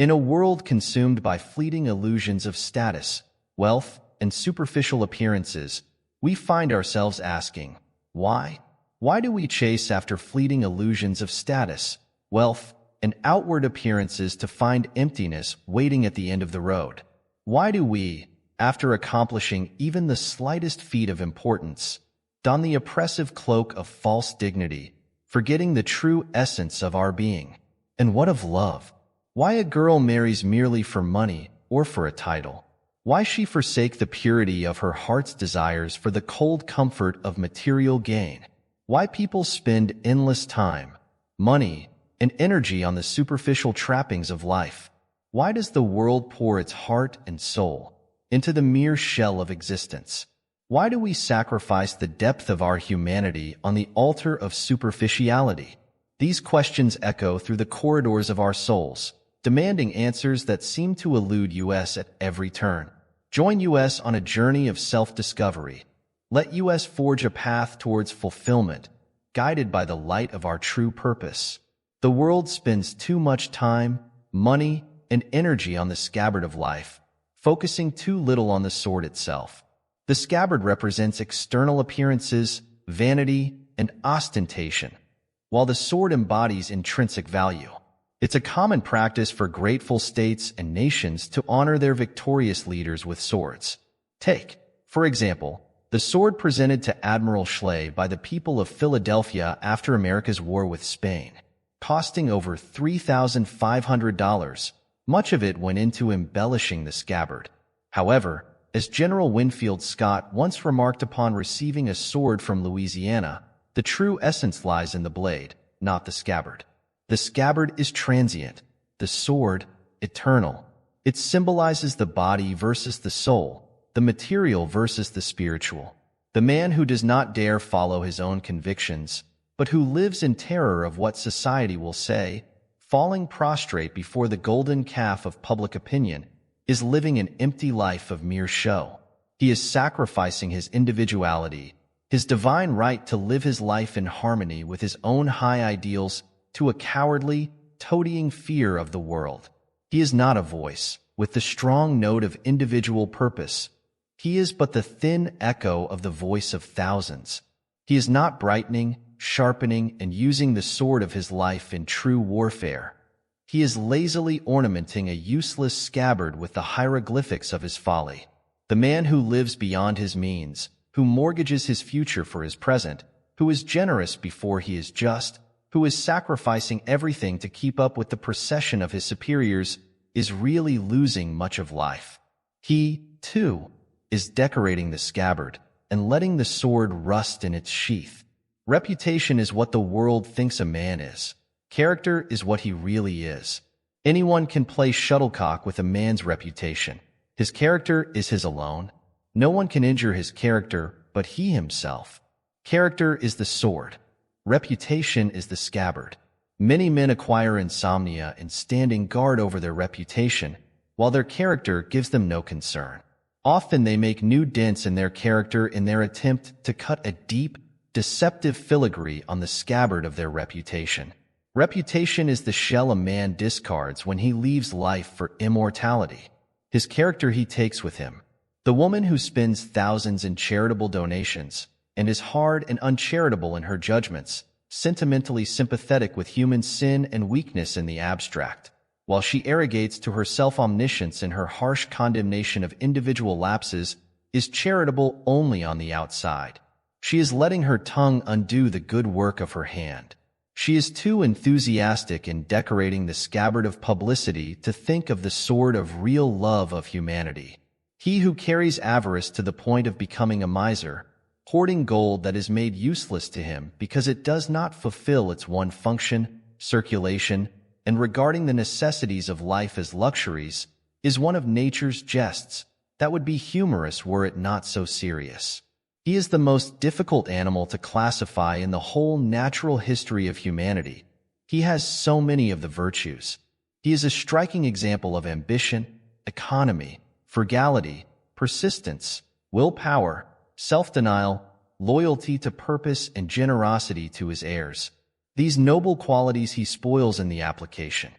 In a world consumed by fleeting illusions of status, wealth, and superficial appearances, we find ourselves asking, why? Why do we chase after fleeting illusions of status, wealth, and outward appearances to find emptiness waiting at the end of the road? Why do we, after accomplishing even the slightest feat of importance, don the oppressive cloak of false dignity, forgetting the true essence of our being? And what of love? Why a girl marries merely for money or for a title? Why she forsake the purity of her heart's desires for the cold comfort of material gain? Why people spend endless time, money, and energy on the superficial trappings of life? Why does the world pour its heart and soul into the mere shell of existence? Why do we sacrifice the depth of our humanity on the altar of superficiality? These questions echo through the corridors of our souls, demanding answers that seem to elude us at every turn. Join us on a journey of self-discovery. Let us forge a path towards fulfillment, guided by the light of our true purpose. The world spends too much time, money, and energy on the scabbard of life, focusing too little on the sword itself. The scabbard represents external appearances, vanity, and ostentation, while the sword embodies intrinsic value. It's a common practice for grateful states and nations to honor their victorious leaders with swords. Take, for example, the sword presented to Admiral Schley by the people of Philadelphia after America's war with Spain, costing over $3,500. Much of it went into embellishing the scabbard. However, as General Winfield Scott once remarked upon receiving a sword from Louisiana, the true essence lies in the blade, not the scabbard. The scabbard is transient, the sword eternal. It symbolizes the body versus the soul, the material versus the spiritual. The man who does not dare follow his own convictions, but who lives in terror of what society will say, falling prostrate before the golden calf of public opinion, is living an empty life of mere show. He is sacrificing his individuality, his divine right to live his life in harmony with his own high ideals, to a cowardly, toadying fear of the world. He is not a voice with the strong note of individual purpose. He is but the thin echo of the voice of thousands. He is not brightening, sharpening, and using the sword of his life in true warfare. He is lazily ornamenting a useless scabbard with the hieroglyphics of his folly. The man who lives beyond his means, who mortgages his future for his present, who is generous before he is just, who is sacrificing everything to keep up with the procession of his superiors, is really losing much of life. He, too, is decorating the scabbard and letting the sword rust in its sheath. Reputation is what the world thinks a man is. Character is what he really is. Anyone can play shuttlecock with a man's reputation. His character is his alone. No one can injure his character but he himself. Character is the sword. Reputation is the scabbard. Many men acquire insomnia in standing guard over their reputation, while their character gives them no concern. Often they make new dents in their character in their attempt to cut a deep, deceptive filigree on the scabbard of their reputation. Reputation is the shell a man discards when he leaves life for immortality. His character he takes with him. The woman who spends thousands in charitable donations, and is hard and uncharitable in her judgments, sentimentally sympathetic with human sin and weakness in the abstract, while she arrogates to herself omniscience in her harsh condemnation of individual lapses, is charitable only on the outside. She is letting her tongue undo the good work of her hand. She is too enthusiastic in decorating the scabbard of publicity to think of the sword of real love of humanity. He who carries avarice to the point of becoming a miser, hoarding gold that is made useless to him because it does not fulfill its one function, circulation, and regarding the necessities of life as luxuries, is one of nature's jests that would be humorous were it not so serious. He is the most difficult animal to classify in the whole natural history of humanity. He has so many of the virtues. He is a striking example of ambition, economy, frugality, persistence, willpower, self-denial, loyalty to purpose, and generosity to his heirs. These noble qualities he spoils in the application.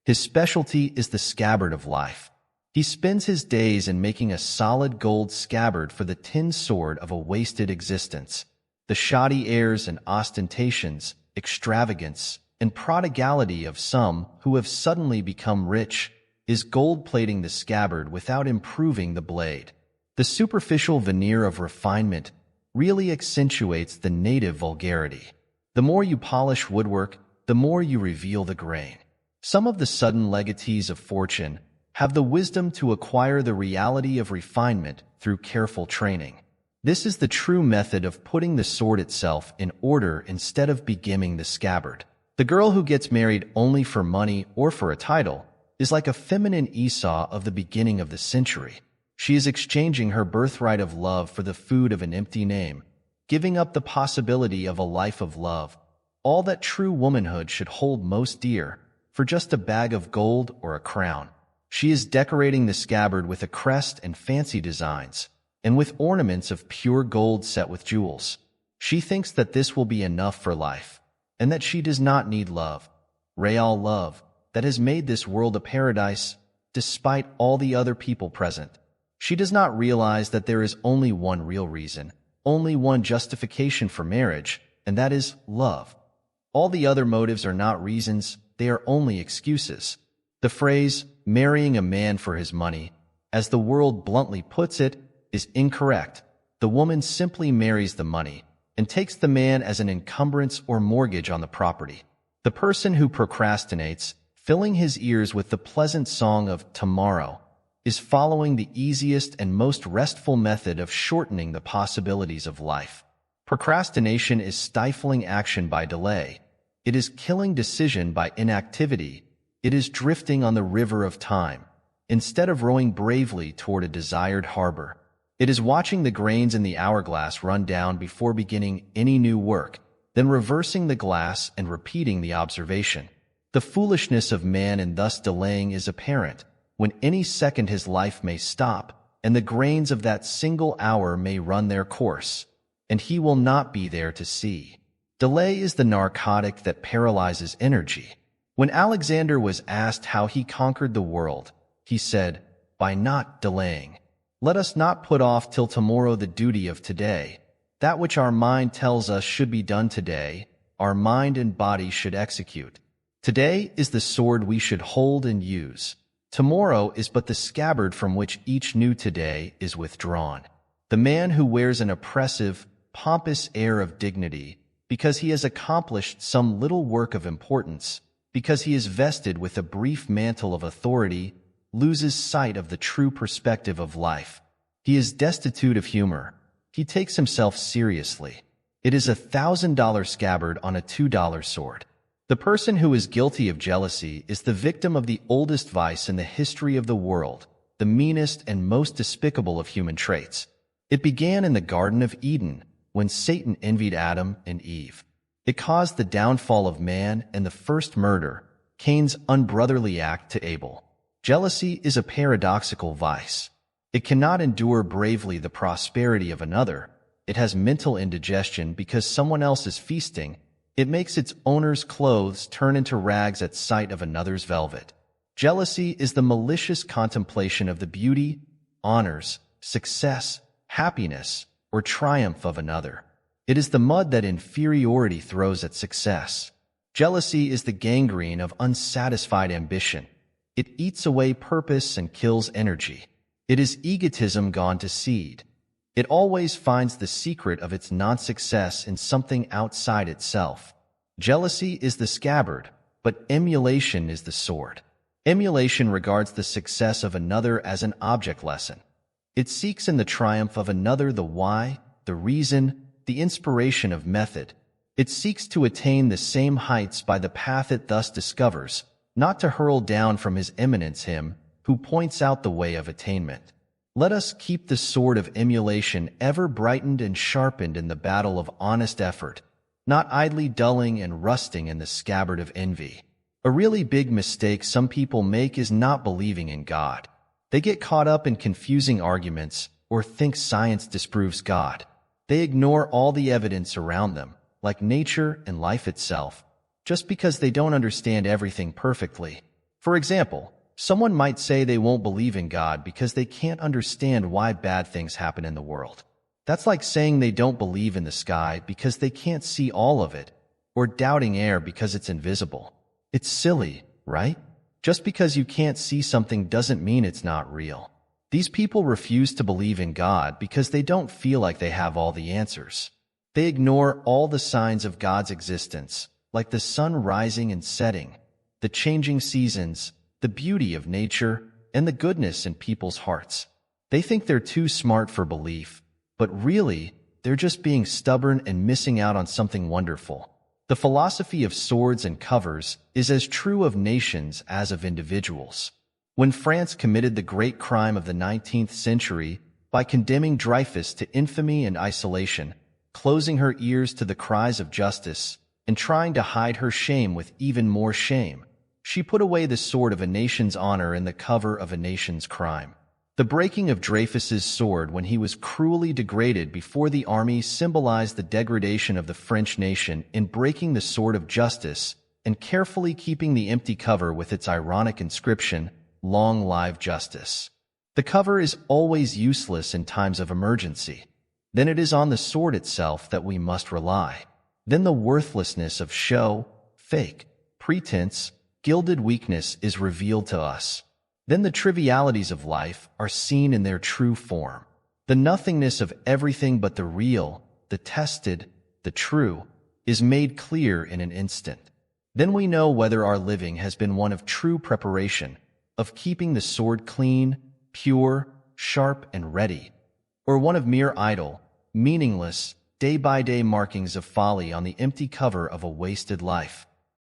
His specialty is the scabbard of life. He spends his days in making a solid gold scabbard for the tin sword of a wasted existence. The shoddy airs and ostentations, extravagance, and prodigality of some who have suddenly become rich is gold-plating the scabbard without improving the blade. The superficial veneer of refinement really accentuates the native vulgarity. The more you polish woodwork, the more you reveal the grain. Some of the sudden legatees of fortune have the wisdom to acquire the reality of refinement through careful training. This is the true method of putting the sword itself in order instead of begiming the scabbard. The girl who gets married only for money or for a title is like a feminine Esau of the beginning of the century. She is exchanging her birthright of love for the food of an empty name, giving up the possibility of a life of love, all that true womanhood should hold most dear, for just a bag of gold or a crown. She is decorating the scabbard with a crest and fancy designs, and with ornaments of pure gold set with jewels. She thinks that this will be enough for life, and that she does not need love, real love, that has made this world a paradise, despite all the other people present. She does not realize that there is only one real reason, only one justification for marriage, and that is love. All the other motives are not reasons, they are only excuses. The phrase, marrying a man for his money, as the world bluntly puts it, is incorrect. The woman simply marries the money and takes the man as an encumbrance or mortgage on the property. The person who procrastinates, filling his ears with the pleasant song of tomorrow, is following the easiest and most restful method of shortening the possibilities of life. Procrastination is stifling action by delay. It is killing decision by inactivity. It is drifting on the river of time, instead of rowing bravely toward a desired harbor. It is watching the grains in the hourglass run down before beginning any new work, then reversing the glass and repeating the observation. The foolishness of man in thus delaying is apparent, when any second his life may stop, and the grains of that single hour may run their course, and he will not be there to see. Delay is the narcotic that paralyzes energy. When Alexander was asked how he conquered the world, he said, "By not delaying. Let us not put off till tomorrow the duty of today. That which our mind tells us should be done today, our mind and body should execute. Today is the sword we should hold and use. Tomorrow is but the scabbard from which each new today is withdrawn." The man who wears an oppressive, pompous air of dignity because he has accomplished some little work of importance, because he is vested with a brief mantle of authority, loses sight of the true perspective of life. He is destitute of humor. He takes himself seriously. It is $1,000 scabbard on a $2 sword. The person who is guilty of jealousy is the victim of the oldest vice in the history of the world, the meanest and most despicable of human traits. It began in the Garden of Eden, when Satan envied Adam and Eve. It caused the downfall of man and the first murder, Cain's unbrotherly act to Abel. Jealousy is a paradoxical vice. It cannot endure bravely the prosperity of another. It has mental indigestion because someone else is feasting. It makes its owner's clothes turn into rags at sight of another's velvet. Jealousy is the malicious contemplation of the beauty, honors, success, happiness, or triumph of another. It is the mud that inferiority throws at success. Jealousy is the gangrene of unsatisfied ambition. It eats away purpose and kills energy. It is egotism gone to seed. It always finds the secret of its non-success in something outside itself. Jealousy is the scabbard, but emulation is the sword. Emulation regards the success of another as an object lesson. It seeks in the triumph of another the why, the reason, the inspiration of method. It seeks to attain the same heights by the path it thus discovers, not to hurl down from his eminence him who points out the way of attainment. Let us keep the sword of emulation ever brightened and sharpened in the battle of honest effort, not idly dulling and rusting in the scabbard of envy. A really big mistake some people make is not believing in God. They get caught up in confusing arguments or think science disproves God. They ignore all the evidence around them, like nature and life itself, just because they don't understand everything perfectly. For example, someone might say they won't believe in God because they can't understand why bad things happen in the world. That's like saying they don't believe in the sky because they can't see all of it, or doubting air because it's invisible. It's silly, right? Just because you can't see something doesn't mean it's not real. These people refuse to believe in God because they don't feel like they have all the answers. They ignore all the signs of God's existence, like the sun rising and setting, the changing seasons, the beauty of nature, and the goodness in people's hearts. They think they're too smart for belief, but really, they're just being stubborn and missing out on something wonderful. The philosophy of swords and covers is as true of nations as of individuals. When France committed the great crime of the 19th century by condemning Dreyfus to infamy and isolation, closing her ears to the cries of justice, and trying to hide her shame with even more shame, she put away the sword of a nation's honor in the cover of a nation's crime. The breaking of Dreyfus's sword when he was cruelly degraded before the army symbolized the degradation of the French nation in breaking the sword of justice and carefully keeping the empty cover with its ironic inscription, "Long live justice." The cover is always useless in times of emergency. Then it is on the sword itself that we must rely. Then the worthlessness of show, fake, pretense, gilded weakness is revealed to us. Then the trivialities of life are seen in their true form. The nothingness of everything but the real, the tested, the true, is made clear in an instant. Then we know whether our living has been one of true preparation, of keeping the sword clean, pure, sharp, and ready, or one of mere idle, meaningless, day-by-day markings of folly on the empty cover of a wasted life.